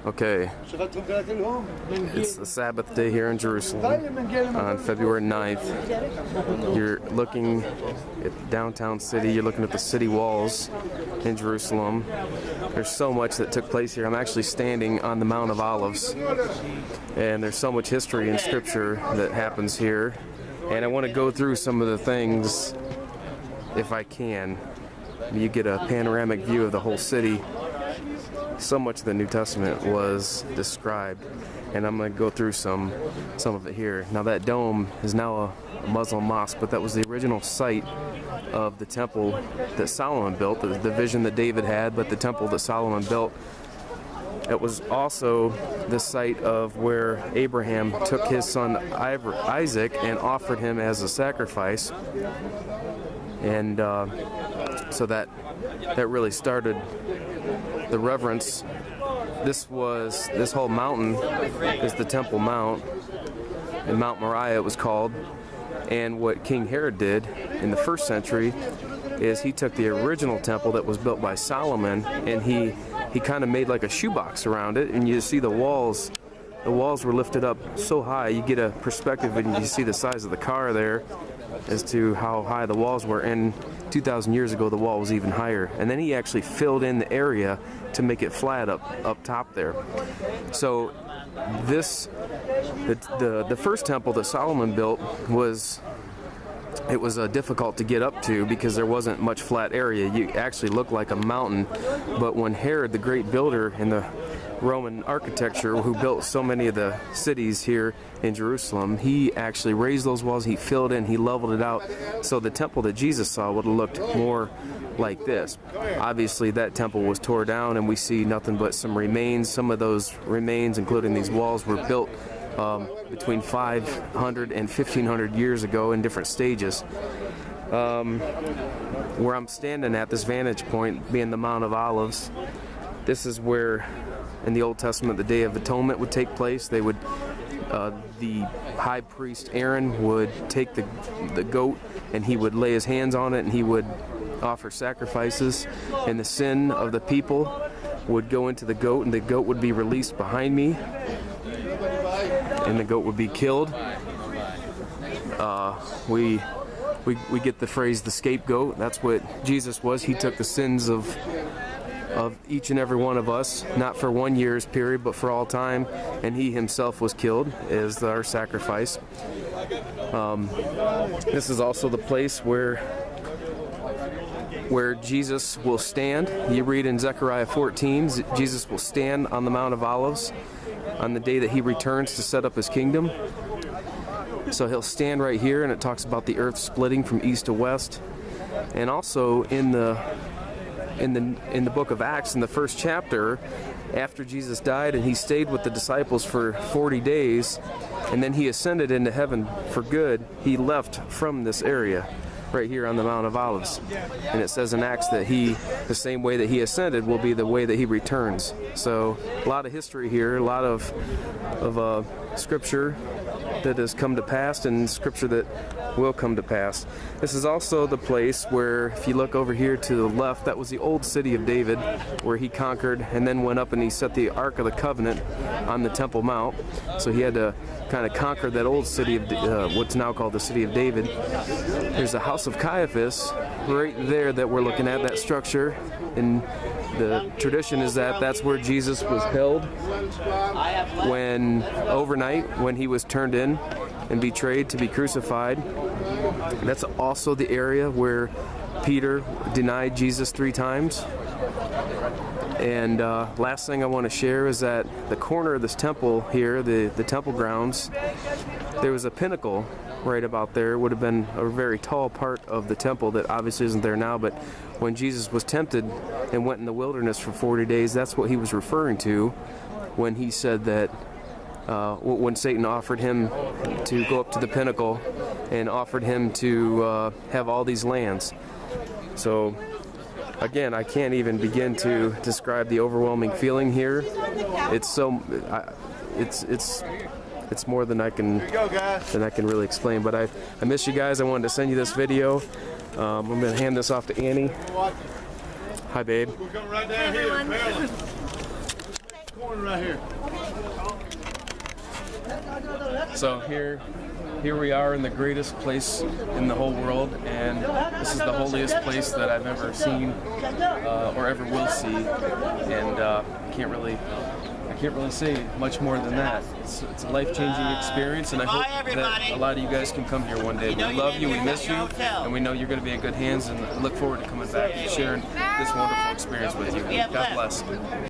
Okay, it's the Sabbath day here in Jerusalem on February 9th. You're looking at downtown city, you're looking at the city walls in Jerusalem. There's so much that took place here. I'm actually standing on the Mount of Olives, and there's so much history and scripture that happens here. And I want to go through some of the things, if I can. You get a panoramic view of the whole city. So much of the New Testament was described, and I'm going to go through some of it here. Now that dome is now a Muslim mosque, but that was the original site of the temple that Solomon built, the vision that David had, but the temple that Solomon built. It was also the site of where Abraham took his son Isaac and offered him as a sacrifice, and so that really started the reverence. This whole mountain is the Temple Mount, and Mount Moriah it was called. And what King Herod did in the 1st century is he took the original temple that was built by Solomon, and he kind of made like a shoebox around it, and you see the walls were lifted up so high, you get a perspective and you see the size of the car there as to how high the walls were. And 2,000 years ago the wall was even higher, and then he actually filled in the area to make it flat up top there. So the first temple that Solomon built was difficult to get up to because there wasn't much flat area. You actually looked like a mountain. But when Herod, the great builder in the Roman architecture, who built so many of the cities here in Jerusalem, he actually raised those walls, he filled in, he leveled it out, so the temple that Jesus saw would have looked more like this. Obviously that temple was tore down, and we see nothing but some remains. Some of those remains, including these walls, were built between 500 and 1,500 years ago in different stages. Where I'm standing at, this vantage point being the Mount of Olives, this is where in the Old Testament the Day of Atonement would take place. They would, the high priest Aaron would take the goat, and he would lay his hands on it, and he would offer sacrifices, and the sin of the people would go into the goat, and the goat would be released behind me, and the goat would be killed. We get the phrase the scapegoat. That's what Jesus was. He took the sins of each and every one of us, not for 1 year's period, but for all time, and he himself was killed as our sacrifice. This is also the place where Jesus will stand. You read in Zechariah 14, Jesus will stand on the Mount of Olives on the day that he returns to set up his kingdom. So he'll stand right here, and it talks about the earth splitting from east to west. And also in the book of Acts, in the 1st chapter, after Jesus died and he stayed with the disciples for 40 days, and then he ascended into heaven for good, he left from this area right here on the Mount of Olives. And it says in Acts that the same way that he ascended will be the way that he returns. So a lot of history here, a lot of scripture that has come to pass, and scripture that will come to pass. This is also the place where, if you look over here to the left, that was the old city of David, where he conquered and then went up and he set the Ark of the Covenant on the Temple Mount. So he had to kind of conquer that old city of what's now called the city of David. There's the house of Caiaphas right there that we're looking at, that structure. And the tradition is that that's where Jesus was held overnight when he was turned in and betrayed to be crucified. That's also the area where Peter denied Jesus 3 times. And last thing I want to share is that the corner of this temple here, the temple grounds, there was a pinnacle right about there. It would have been a very tall part of the temple that obviously isn't there now, but when Jesus was tempted and went in the wilderness for 40 days, that's what he was referring to when he said that when Satan offered him to go up to the pinnacle and offered him to have all these lands. So again, I can't even begin to describe the overwhelming feeling here. It's so it's more than I can really explain. But I miss you guys. I wanted to send you this video. I'm going to hand this off to Annie. Hi, babe. We're going right down here. right here. So here we are in the greatest place in the whole world, and this is the holiest place that I've ever seen or ever will see, and I can't really say much more than that. It's a life-changing experience, and I hope that a lot of you guys can come here one day. We love you, we miss you, and we know you're going to be in good hands, and look forward to coming back and sharing this wonderful experience with you. God bless.